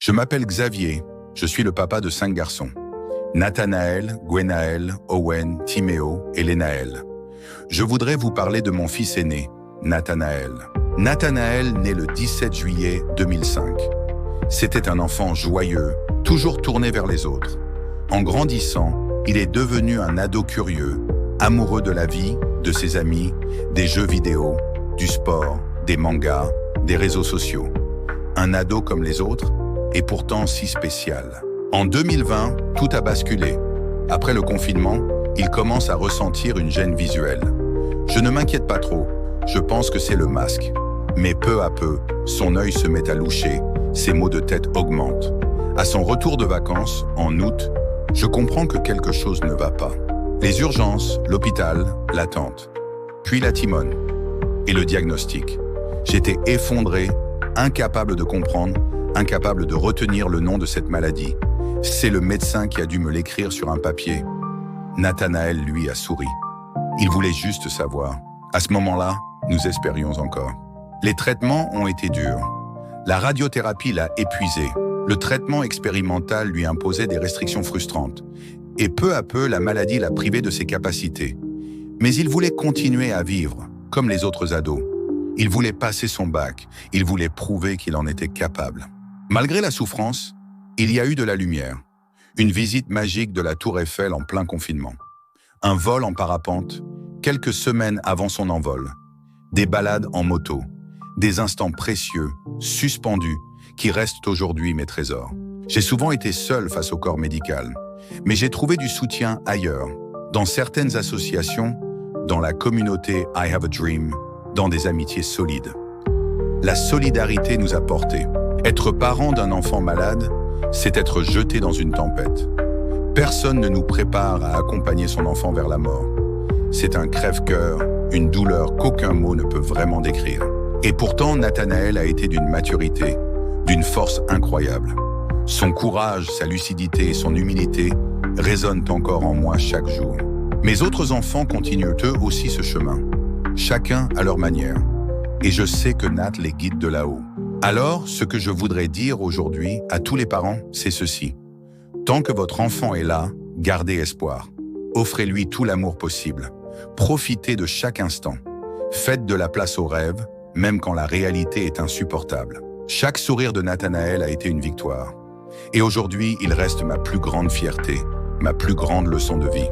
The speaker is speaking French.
Je m'appelle Xavier, je suis le papa de 5 garçons. Nathanaël, Gwenaël, Owen, Timéo et Lénaël. Je voudrais vous parler de mon fils aîné, Nathanaël. Nathanaël naît le 17 juillet 2005. C'était un enfant joyeux, toujours tourné vers les autres. En grandissant, il est devenu un ado curieux, amoureux de la vie, de ses amis, des jeux vidéo, du sport, des mangas, des réseaux sociaux. Un ado comme les autres, et pourtant si spécial. En 2020, tout a basculé. Après le confinement, il commence à ressentir une gêne visuelle. Je ne m'inquiète pas trop, je pense que c'est le masque. Mais peu à peu, son œil se met à loucher, ses maux de tête augmentent. À son retour de vacances, en août, je comprends que quelque chose ne va pas. Les urgences, l'hôpital, l'attente. Puis la timone. Et le diagnostic. J'étais effondré, incapable de comprendre, incapable de retenir le nom de cette maladie. C'est le médecin qui a dû me l'écrire sur un papier. Nathanaël, lui, a souri. Il voulait juste savoir. À ce moment-là, nous espérions encore. Les traitements ont été durs. La radiothérapie l'a épuisé. Le traitement expérimental lui imposait des restrictions frustrantes. Et peu à peu, la maladie l'a privé de ses capacités. Mais il voulait continuer à vivre, comme les autres ados. Il voulait passer son bac. Il voulait prouver qu'il en était capable. Malgré la souffrance, il y a eu de la lumière. Une visite magique de la Tour Eiffel en plein confinement. Un vol en parapente, quelques semaines avant son envol. Des balades en moto. Des instants précieux, suspendus, qui restent aujourd'hui mes trésors. J'ai souvent été seul face au corps médical, mais j'ai trouvé du soutien ailleurs, dans certaines associations, dans la communauté I Have a Dream, dans des amitiés solides. La solidarité nous a portés. Être parent d'un enfant malade, c'est être jeté dans une tempête. Personne ne nous prépare à accompagner son enfant vers la mort. C'est un crève-cœur, une douleur qu'aucun mot ne peut vraiment décrire. Et pourtant, Nathanaël a été d'une maturité, d'une force incroyable. Son courage, sa lucidité et son humilité résonnent encore en moi chaque jour. Mes autres enfants continuent eux aussi ce chemin, chacun à leur manière. Et je sais que Nat les guide de là-haut. Alors, ce que je voudrais dire aujourd'hui à tous les parents, c'est ceci. Tant que votre enfant est là, gardez espoir. Offrez-lui tout l'amour possible. Profitez de chaque instant. Faites de la place au rêve, même quand la réalité est insupportable. Chaque sourire de Nathanaël a été une victoire. Et aujourd'hui, il reste ma plus grande fierté, ma plus grande leçon de vie.